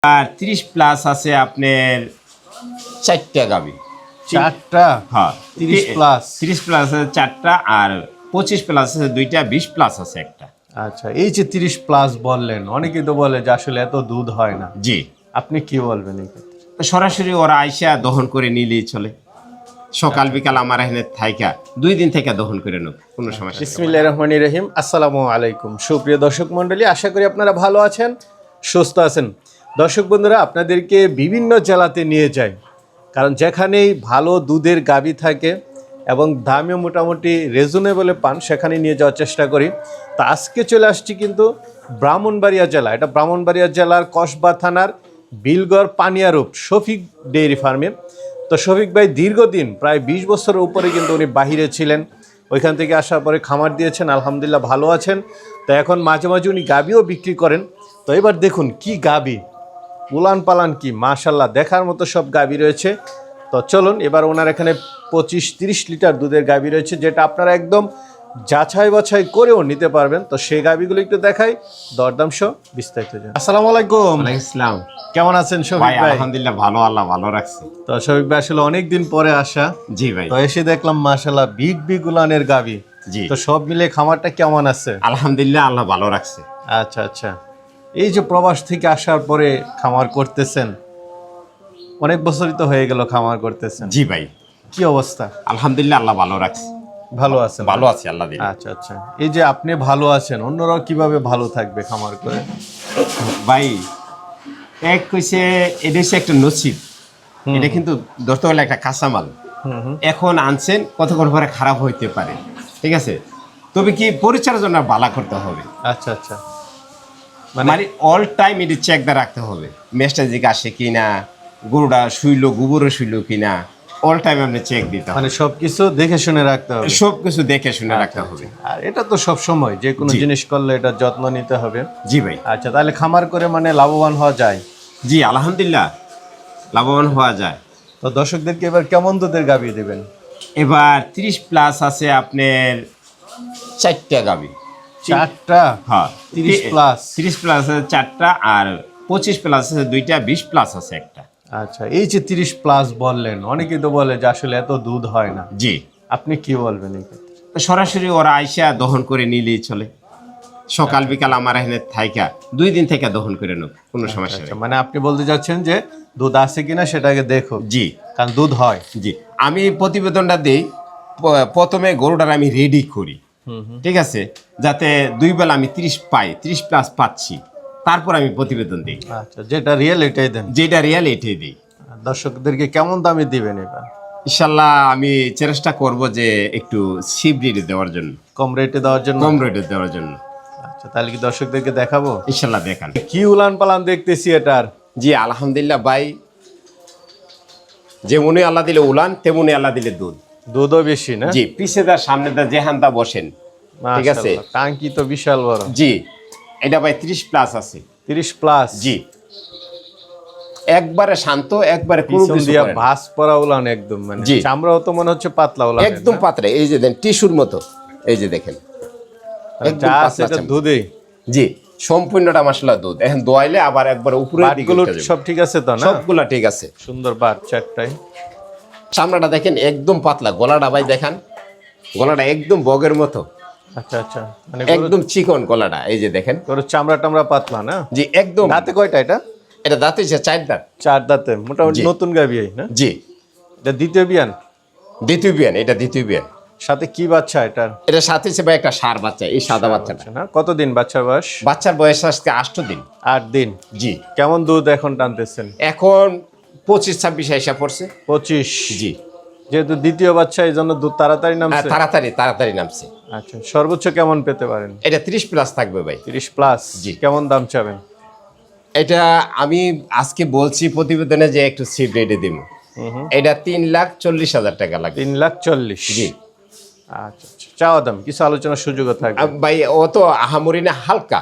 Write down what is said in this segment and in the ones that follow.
আর 30 plus আছে আপনার 4টা গাভী। 4টা? হ্যাঁ 30 প্লাস। 30 প্লাস আছে 4টা, আর 25 প্লাস আছে 2টা, 20 প্লাস আছে একটা। আচ্ছা, এই যে 30 প্লাস বললেন, অনেকেই তো বলে যে আসলে এত দুধ হয় না, জি, আপনি কি বলবেন এই ক্ষেত্রে? তো সরাসরি ওরা আইসা দহন করে নিলেই চলে। সকাল বিকাল আমার এখানে থাইকা 2 দিন থেকে দহন করে নেব, কোনো সমস্যা নেই। বিসমিল্লাহির রহমানির রহিম। আসসালামু আলাইকুম সুপ্রিয় দর্শক মণ্ডলী, আশা করি আপনারা ভালো আছেন, সুস্থ আছেন। দর্শক বন্ধুরা, আপনাদেরকে বিভিন্ন জেলাতে নিয়ে যাই, কারণ যেখানেই ভালো দুধের গাভী থাকে এবং দামও মোটামুটি রিজনেবলে পান, সেখানে নিয়ে যাওয়ার চেষ্টা করি। তো আজকে চলে আসছি কিন্তু ব্রাহ্মণবাড়িয়া জেলা, এটা ব্রাহ্মণবাড়িয়া জেলার কসবা থানার বিলগড় পানিয়ারূপ শফিক ডেইরি ফার্মে। তো শফিক ভাই দীর্ঘদিন প্রায় 20 বছরের উপরে কিন্তু উনি বাহিরে ছিলেন, ওইখান থেকে আসার পরে খামার দিয়েছেন, আলহামদুলিল্লাহ ভালো আছেন। তো এখন মাঝে মাঝে উনি গাভীও বিক্রি করেন। তো এবার দেখুন কি গাভী, উলান পালান কি মাশাল্লাহ, দেখার মতো সব গাভী রয়েছে। তো চলুন, এবার ওনার এখানে 25-30 লিটার দুধের গাভী রয়েছে, যেটা আপনারা একদম যাচাই বাছাই করেও নিতে পারবেন। তো সেই গাভীগুলো একটু দেখাই, দরদাম সহ বিস্তারিত জানাই। আসসালামু আলাইকুম। ওয়ালাইকুম আসসালাম। কেমন আছেন শফিক ভাই ভাই? আলহামদুলিল্লাহ ভালো, আল্লাহ ভালো রাখছে। তো শফিক ভাই আসলে অনেকদিন পরে আসা, জি ভাই। তো এসে দেখলাম মাশাল্লাহ বিগ বিগ উলানের গাভী। জি, তো সব মিলে খামারটা কেমন আছে? আলহামদুলিল্লাহ আল্লাহ ভালো রাখছে। আচ্ছা আচ্ছা, এই যে প্রবাস থেকে আসার পরে খামার করতেছেন, অনেক বছরই তো হয়ে গেল খামার করতেছেন, জি ভাই, কি অবস্থা? আলহামদুলিল্লাহ আল্লাহ ভালো রাখছে। ভালো আছেন? ভালো আছি আল্লাহ দিলে। আচ্ছা আচ্ছা, এই যে আপনি ভালো আছেন, অন্যরাও কিভাবে ভালো থাকবে খামার করে? ভাই এক কইছে এটা হচ্ছে একটা নসিব, এটা কিন্তু ধরতে হলে একটা কাঁচামাল। এখন আনছেন, কতক্ষণ পরে খারাপ হইতে পারে, ঠিক আছে, তবে কি পরিচর্যা বালা করতে হবে। আচ্ছা আচ্ছা, মানে অল টাইম এটি চেক দিয়ে রাখতে হবে, মেশটা দিকে আসে কিনা, গরুটা শুইলো, গোবরে শুইলো কিনা, অল টাইম আপনি চেক দিতে হবে, মানে সবকিছু দেখে শুনে রাখতে হবে, সব কিছু দেখে শুনে রাখতে হবে। আর এটা তো সব সময় যে কোনো জি। জিনিস করলে এটা যত্ন নিতে হবে। জি ভাই। আচ্ছা, তাহলে খামার করে মানে লাভবান হওয়া যায়? জি আলহামদুলিল্লাহ লাভবান হওয়া যায়। তো দর্শকদেরকে এবার কেমন দুধের গাভী দেবেন? এবার 30 প্লাস আছে আপনার 4টা গাভী। 4টা? হ্যাঁ 30 প্লাস। 30 প্লাস আছে 4টা, আর 25 প্লাস আছে 2টা, 20 প্লাস আছে একটা। আচ্ছা, এই যে 30 প্লাস বললেন, অনেকেই তো বলে যে আসলে এত দুধ হয় না, জি, আপনি কি বলবেন এই ক্ষেত্রে? তো সরাসরি ওরা আইসা দহন করে নিলেই চলে। সকাল বিকাল আমার এখানে থাইকা 2 দিন থেকে দহন করে নেব, কোনো সমস্যা আচ্ছা, নেই। মানে আপনি বলতে চাচ্ছেন যে দুধ আছে কিনা সেটাকে দেখো। জি কারণ দুধ হয়। জি, আমি প্রতিবেদনটা দিই, প্রথমে গরুটার আমি রেডি করি, ঠিক আছে, যাতে 2 বেলা আমি 30 পাই, 30 প্লাস পাচ্ছি, তারপর আমি প্রতিবেদন দিই। আচ্ছা, যেটা রিয়েল এটাই দেন। যেটা রিয়াল এটাই দিই। দর্শকদেরকে কেমন দামে দিবেন এবার? ইনশাল্লাহ আমি চেষ্টা করব যে একটু সিপ রেটে দেওয়ার জন্য, কম রেটে দেওয়ার জন্য? কম রেটে দেওয়ার জন্য। আচ্ছা, তাহলে কি দর্শকদেরকে দেখাবো? ইনশাল্লাহ দেখান। কি উলান পালান দেখতেছি এটার। জি আলহামদুলিল্লাহ ভাই, যেমনি আল্লাহ দিলে উলান, তেমনি আল্লাহ দিলে দুধ। দুধও বেশি না? জি, পিছে দা সামনে দা যেহানটা বসেন, ঠিক আছে। মাশাআল্লাহ, টাঙ্কি তো বিশাল বড়। জি, এটা ভাই 30 প্লাস আছে। 30 প্লাস? জি, একবারে শান্ত, একবারে কোনো পিছন কিছু দিয়া করে না। ভাঁজ পরা উলান একদম, মানে জি। চামড়াও তো মনে হচ্ছে পাতলা উলান একদম পাতলা, এই যে দেন টিস্যুর মতো, এই যে দেখেন একদম যা আছে পাতলা এটা চামড়া। দুধে। জি, সম্পূর্ণটা মাশাআল্লাহ দুধ। এখন দোয়াইলে আবার একবার উপরে দিকে বাটগুলো উঠে যাবে। সব ঠিক আছে তো না? সবগুলা ঠিক আছে। সুন্দর বাট চারটাই। চামড়াটা দেখেন একদম পাতলা, গলাটা ভাই দেখেন, গলাটা একদম বগের মতো, আচ্ছা আচ্ছা, মানে একদম চিকন গলাটা, এই যে দেখেন। গরুর চামড়া টামড়া পাতলা না? জি একদম। দাঁতে কয়টা এটা? এটা দাঁতে 4 দাঁত। 4 দাঁতে, মোটামুটি জি। নতুন গাভী না? জি, এটা দ্বিতীয় বিয়ান? দ্বিতীয় বিয়ান, এটা দ্বিতীয় বিয়ান। সাথে কি বাচ্চা এটার? এটা সাথে আছে ভাই একটা ষাঁড় বাচ্চা, এই সাদা বাচ্চাটা। না, কতদিন বাচ্চার বয়স? বাচ্চার বয়স আজকে 8 দিন। 8 দিন। জি, কেমন দুধ এখন টানতেছেন? এখন 25-26 আইসা পড়ছে। 25? জি, যেহেতু দ্বিতীয় বাচ্চা, এই জন্য দুধ তাড়াতাড়ি নামছে। তাড়াতাড়ি নামছে। আচ্ছা, সর্বোচ্চ কেমন পেতে পারেন? এটা 30 প্লাস থাকবে ভাই। 30 প্লাস? জি। কেমন দাম চাবেন? এটা আমি আজকে বলছি প্রতিবেদনে যে একটু সিপ রেটে দিব। এটা 3,40,000 টাকা লাগবে। 3,40,000? জি। আচ্ছা আচ্ছা, চাওয়া দাম, কিছু আলোচনার সুযোগও থাকবে? ভাই ও তো আহামরি না, হালকা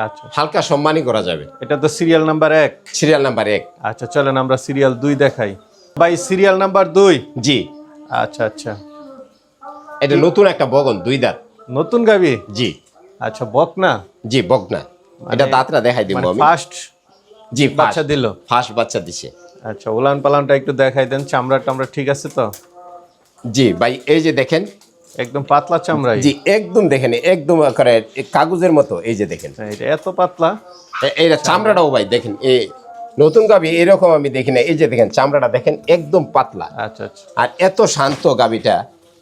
আচ্ছা, হালকা সম্মানই করা যাবে। এটা তো সিরিয়াল নাম্বার 1। Serial number 1। আচ্ছা, চলেন আমরা সিরিয়াল 2 দেখাই। ভাই সিরিয়াল নাম্বার 2? জি, আচ্ছা আচ্ছা, এটা নতুন একটা বগন, 2 দাঁত। নতুন গাভী? জি আচ্ছা, বকনা? জি, বগনা। এটা দাঁতটা দেখাই দিব আমি। ফার্স্ট জি বাচ্চা দিল। ফার্স্ট বাচ্চা দিছে। আচ্ছা, উলান পালানটা একটু দেখাই দেন, চামড়া টামড়া ঠিক আছে তো? জি ভাই এই যে দেখেন, একদম পাতলা চামড়াই। জি একদম দেখেন, একদম করে কাগজের মতো। এই যে দেখেন, এটা এত পাতলা। এইটা চামড়াটাও ভাই দেখেন, এই নতুন গাভী এরকম আমি দেখি না। এই যে দেখেন চামড়াটা দেখেন একদম পাতলা, আচ্ছা আচ্ছা, আর এত শান্ত গাভীটা,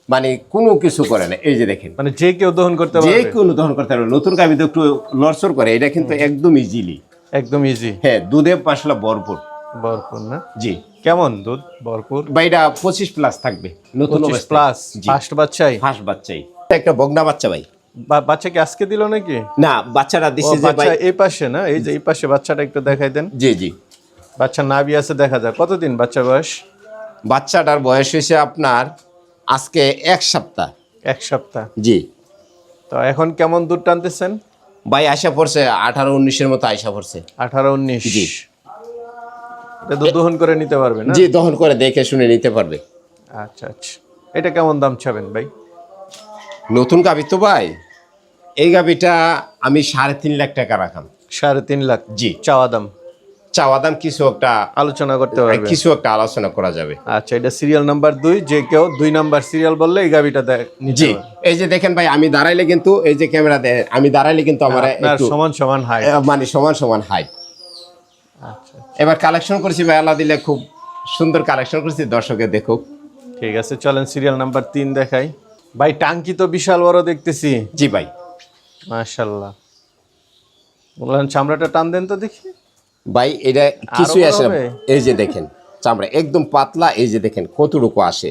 মানে কোনো কিছু করে না। এই যে দেখেন, মানে যে কেউ দহন করতে যে পারবে। কোনো দহন করতে পারবে। নতুন গাভী তো একটু লড়চড় করে, এটা কিন্তু একদম ইজিলি, একদম ইজি। হ্যাঁ দুধে মশলা ভরপুর। ভরপুর না? জি কেমন দুধ ভরপুর? ভাই এটা 25 প্লাস থাকবে, নতুন 25 প্লাস ফার্স্ট বাচ্চাই। ফার্স্ট বাচ্চাই, একটা বগনা বাচ্চা ভাই। বাচ্চা কি আজকে দিল নাকি? না বাচ্চাটা ও, দিছে যে ভাই। বাচ্চা এই পাশে না, এই যে এই পাশে বাচ্চাটা একটু দেখাই দেন। জি জি, বাচ্চা নাভি আছে দেখা যায়। কতদিন বাচ্চা বয়স? বাচ্চাটার বয়স হয়েছে আপনার আজকে 1 সপ্তাহ। 1 সপ্তাহ। জি তো এখন কেমন দুধ টানতেছেন? ভাই আশা পড়ছে 18-19-এর মতো আশা পড়ছে। 18-19। জি। এটা দুধ দহন করে নিতে পারবে না? জি দহন করে দেখে শুনে নিতে পারবে। আচ্ছা আচ্ছা, এটা কেমন দাম চাবেন ভাই? নতুন গাভী তো ভাই, এই গাভীটা আমি 3.5 লাখ টাকা রাখাম। 3.5 লাখ? জি। চাওয়া দাম? চাওয়া দাম কিছু একটা আলোচনা করতে পারবে? কিছু একটা আলোচনা করা যাবে। আচ্ছা, এটা সিরিয়াল নাম্বার 2, যে কেউ 2 নাম্বার সিরিয়াল বললে এই গাবিটা নিতে জি পারবে। এই যে দেখেন ভাই, আমি দাঁড়াইলে কিন্তু, এই যে ক্যামেরা আমি দাঁড়াইলে কিন্তু আমার আপনার একটু সমান সমান হাইট। মানে সমান সমান হাইট। আচ্ছা, এবার কালেকশন করেছি ভাই, আল্লাহ দিলে খুব সুন্দর কালেকশন করেছি, দর্শকে দেখুক। ঠিক আছে, চলেন সিরিয়াল নাম্বার 3 দেখাই। ভাই টাঙ্কি তো বিশাল বড় দেখতেছি। জি ভাই, মাশাআল্লাহ। বললেন চামড়াটা টান দেন তো দেখি। ভাই এটা কিছুই বড় আসে না। হবে? এই যে দেখেন চামড়া একদম পাতলা, এই যে দেখেন কতটুকু আসে।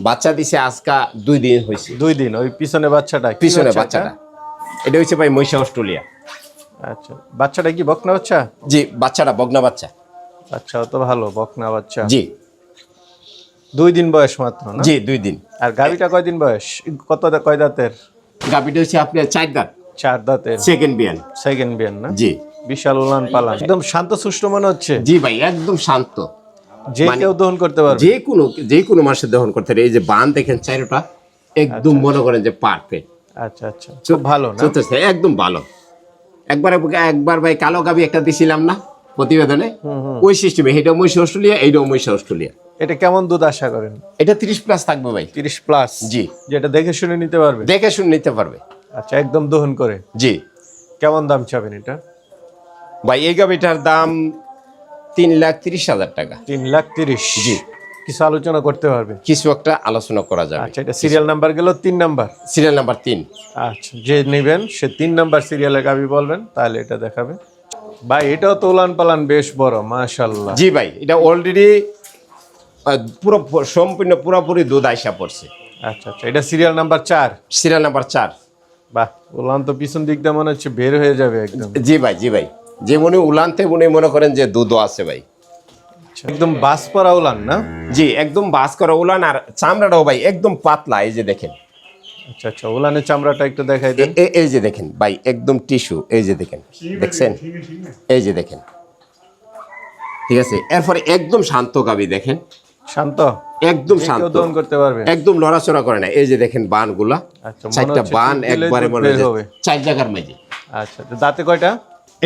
বাচ্চা দিছে আজকা 2 দিন হয়েছে। 2 দিন। ওই পিছনে বাচ্চাটা কি পিছনে বাচ্চা বাচ্চাটা, এটা? এটা হচ্ছে ভাই মহিষা অস্ট্রেলিয়া। আচ্ছা, বাচ্চাটা কি বকনা বাচ্চা? জি বাচ্চাটা বগনা বাচ্চা। বাচ্চাও তো ভালো, বকনা বাচ্চা। জি 2 দিন বয়স মাত্র না? জি 2 দিন। আর গাবিটা কয়দিন বয়স? কয় দাঁতের? গাভীটা হচ্ছে আপনার 4 দাঁত, 4 দাঁতের। সেকেন্ড বিয়ান। সেকেন্ড বিয়ান না? জি বিশাল উলান পালান, একদম শান্ত সুষ্ঠ মনে হচ্ছে। জি ভাই একদম শান্ত, যে কেউ দহন করতে পারবে। যে কোনো মাসে দহন করতে পারে। এই যে বান দেখেন চারোটা, একদম মনে করেন যে পারফেক্ট। আচ্ছা আচ্ছা, খুব ভালো না? চলতেছে একদম ভালো। একবার ভাই কালো গাভী একটা দিছিলাম না প্রতিবেদনে, ওই সিস্টেমে। এটা মহিষা অস্ট্রেলিয়া, এইটাও মহিষা অস্ট্রেলিয়া। এটা কেমন দুধ আশা করেন? এটা 30 প্লাস থাকবে ভাই। 30 প্লাস? জি। যেটা দেখে শুনে নিতে পারবে? দেখে শুনে নিতে পারবে। আচ্ছা, একদম দহন করে। জি কেমন দাম চাবেন এটা? ভাই এই গাভীটার দাম 3,30,000 টাকা। 3,30,000? জি। কিছু আলোচনা করতে পারবে? কিছু একটা আলোচনা করা যাবে। আচ্ছা, এটা সিরিয়াল নাম্বার গেল 3 নাম্বার। Serial number 3। আচ্ছা, যে নেবেন সে 3 নাম্বার সিরিয়ালে গাবি বলবেন, তাহলে এটা দেখাবে। ভাই এটাও তো উলান পালান বেশ বড়, মাশাআল্লাহ। জি ভাই এটা অলরেডি পুরো সম্পূর্ণ পুরোপুরি দুধ আইসা পড়ছে। আচ্ছা আচ্ছা, এটা সিরিয়াল নাম্বার 4। Serial number 4। বাহ, উলান তো পিছন দিক দিয়ে মনে হচ্ছে বের হয়ে যাবে একদম। জি ভাই জি ভাই, যেমনি উলানতে মনে করেন যে দুধও আছে ভাই। আচ্ছা, একদম বাস পরা উলান না? জি একদম বাস করা উলান, আর চামড়াটাও ভাই একদম পাতলা। এই যে দেখেন, আচ্ছা আচ্ছা, উলানের চামড়াটা একটু দেখাই দেন। এই যে দেখেন ভাই একদম টিস্যু। এই যে দেখেন, দেখছেন? এই যে দেখেন, ঠিক আছে। এরপরে একদম শান্ত গাবি দেখেন, শান্ত, একদম যে শান্ত, কেউ দহন করতে পারবে। একদম লড়াচড়া করে না। এই যে দেখেন বানগুলা, আচ্ছা, মনে 4টা হচ্ছে বান টিপ দিলেই একবারে দুধ মনে বের হয় হবে। 4 জায়গার মাঝে। আচ্ছা, তো দাঁতে কয়টা?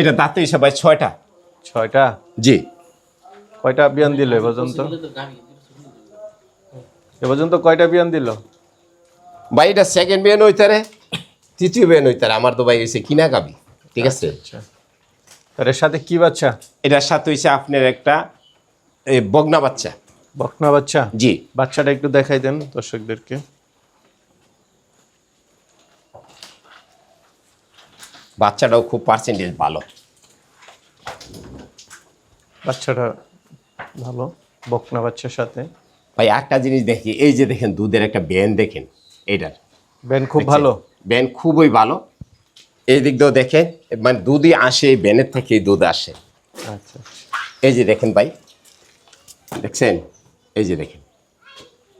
এটা দাঁতে হিসাব ভাই 6টা। 6টা? জি কয়টা বিয়ান দিল এ পর্যন্ত? এ পর্যন্ত কয়টা বিয়ান দিল? ভাই এটা সেকেন্ড বিয়ান হইতারে, তৃতীয় বিয়ান হইতারে। আমার তো ভাই হয়েছে কিনা গাবি, ঠিক আছে। আচ্ছা, আর এর সাথে কি বাচ্চা? এটার সাথে হয়েছে আপনার একটা বগনা বাচ্চা। বকনা বাচ্চা? জি বাচ্চাটা একটু দেখাই দেন দর্শকদেরকে। বাচ্চাটাও খুব পার্সেন্টেজ ভালো। বাচ্চাটা ভালো, বকনা বাচ্চার সাথে। ভাই একটা জিনিস দেখি, এই যে দেখেন দুধের একটা ব্যান দেখেন, এইটার বেন খুব ভালো। ব্যান খুবই ভালো। এই দিক দিয়েও দেখেন, মানে দুধই আসে এই ব্যানের থেকেই দুধ আসে। আচ্ছা, এই যে দেখেন ভাই, দেখছেন? এই যে দেখেন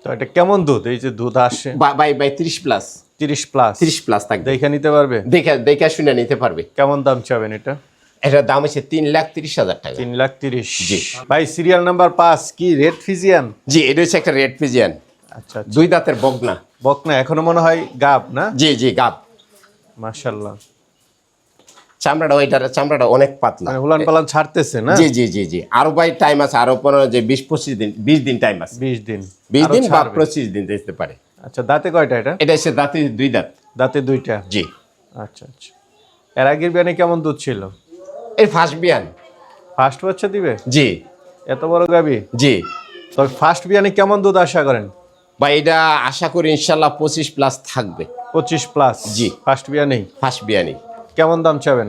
তো এটা কেমন দুধ? এই যে দুধ আসে ভাই ভাই 30 প্লাস। 30 প্লাস? 30 প্লাস থাকবে। দেখে নিতে পারবে? দেখে শুনে নিতে পারবে। কেমন দাম চাবেন এটা? এটার দাম হচ্ছে 3,30,000 টাকা। 3,30,000? জি। ভাই সিরিয়াল নাম্বার 5 কি রেড ফিজিয়ান? জি এটা হচ্ছে একটা রেড ফিজিয়ান, আচ্ছা আচ্ছা, 2 দাঁতের বগনা। বকনা এখনো মনে হয় গাব না? জি জি গাব। মাশাআল্লাহ, চামড়াটা অনেক পাতলা। মানে উলান পালান ছাড়তেছে না? জি জি জি জি, আরো ভাই টাইম আছে, আরো 20-25 দিন টাইম আছে। 20 দিন 20 দিন বা ছাড়বে। 25 দিন যেতে পারে। আচ্ছা, দাঁতে কয়টা এটা? এটা এসে দাঁতে 2 দাঁত। দাঁতে 2টা। জি, আচ্ছা আচ্ছা। এর আগের বিয়ানে কেমন দুধ ছিল? এই ফার্স্ট বিয়ান। ফার্স্ট বাচ্চা দিবে? জি এত বড় গাবি? জি তবে ফার্স্ট বিয়ানে কেমন দুধ আশা করেন? ভাই এটা আশা করি ইনশাল্লাহ 25+ থাকবে। 25+? জি। ফার্স্ট বিয়ানেই? ফার্স্ট বিয়ানি। কেমন দাম চাবেন?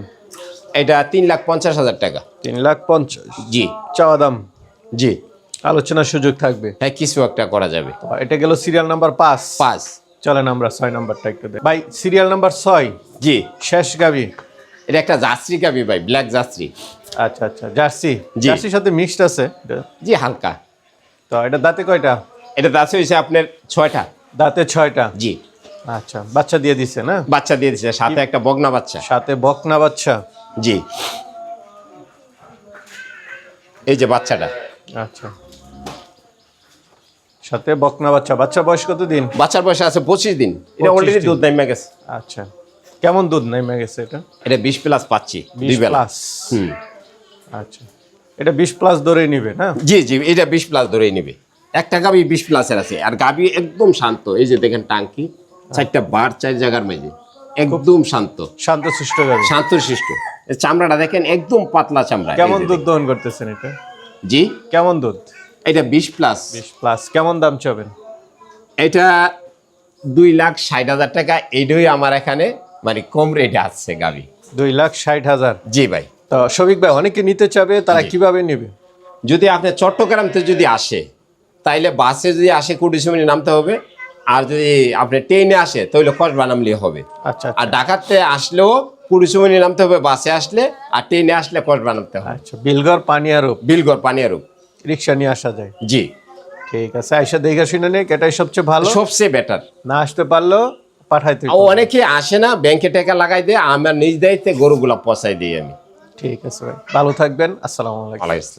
এটা 3,50,000 টাকা। 3,50,000? জি চাওয়া দাম? জি, আলোচনার সুযোগ থাকবে? হ্যাঁ কিছু একটা করা যাবে। এটা গেল সিরিয়াল নাম্বার 5। 5। চলেন আমরা 6 নাম্বারটা একটু দেখ ভাই। সিরিয়াল নাম্বার 6, জি, শেষ গাবি। এটা একটা জার্সি গাবি ভাই, ব্ল্যাক জার্সি। আচ্ছা আচ্ছা, জার্সি? জি। জার্সির সাথে মিক্সড আছে এটা? জি হালকা। তো এটা দাঁতে কয়টা? এটা দাঁত হয়েছে আপনার 6টা। দাঁতে 6টা? জি, আচ্ছা, বাচ্চা দিয়ে দিছে না? বাচ্চা দিয়ে দিচ্ছে, সাথে একটা বগনা বাচ্চা। সাথে বকনা বাচ্চা? জি, এই যে বাচ্চাটা। আচ্ছা, সাথে বকনা বাচ্চা। বাচ্চা বয়স কত দিন? বাচ্চার বয়স আছে 25 দিন। এটা 25 অলরেডি দিন। দুধ নেমে গেছে। আচ্ছা, কেমন দুধ নেমে গেছে এটা? এটা 20+ পাচ্ছি 20 দুই বেলা। প্লাস? হুম, আচ্ছা, এটা 20+ ধরেই নিবে না? জি জি, এটা 20+ ধরেই নেবে। একটা গাবি 20+ এর আছে, আর গাবি একদম শান্ত। এই যে দেখেন টাঙ্কি, 4টা বার 4 জায়গার মাঝে, একদম শান্ত, শান্তশিষ্ট গাবি? শান্তশিষ্ট। এর চামড়াটা দেখেন একদম পাতলা চামড়া। কেমন এই যে দুধ দেখেন। দহন করতেছেন এটা? জি, কেমন দুধ? এটা 20+। 20+। কেমন দাম চাবেন? এটা 2,60,000 টাকা। এইটাই আমার এখানে মানে কম রেটে আসছে গাবি। 2,60,000? জি ভাই। তো শফিক ভাই, অনেকে নিতে চাবে, তারা জি। কিভাবে নেবে? যদি আপনি চট্টগ্রাম থেকে যদি আসে, তাইলে বাসে যদি আসে কুটিসুমিনি নামতে হবে। আর যদি আপনি ট্রেনে আসে তাহলে কসবা নামলেই হবে। আচ্ছা আর ঢাকাতে আসলেও কুটিসুমিনি নামতে হবে বাসে আসলে, আর ট্রেনে আসলে কসবা নামতে হবে। আচ্ছা, বিলগড় পানিয়ারূপ বিলগড় পানিয়ারূপ। রিক্সা নিয়ে আসা যায়? জি, ঠিক আছে, আইসা দেখে শুনে নেই, এটাই সবচেয়ে ভালো। সবচেয়ে বেটার। না আসতে পারলেও পাঠাইতে ও অনেকে আসে না, ব্যাংকে টাকা লাগাই দেয়, আমার নিজ দায়িত্বে গরুগুলা পচাই দিই আমি। ঠিক আছে ভাই, ভালো থাকবেন। আসসালামু আলাইকুম। আলাইকুম।